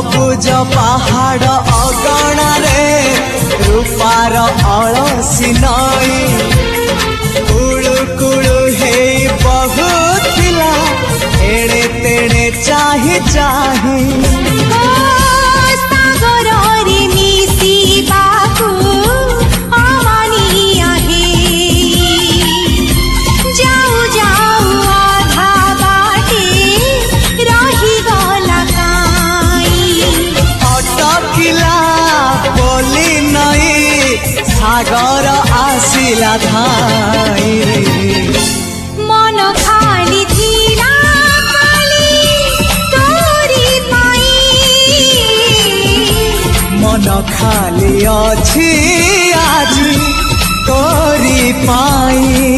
सबुज पहाड़ अगणारे रूपार अलसी नई कुळु कुळु हे बहुथिला एड़े तेड़े चाही चाही सागर आसिला धाई मन खाली थिला खाली तोरी पाई मन खाली अछि आज तोरी पाई।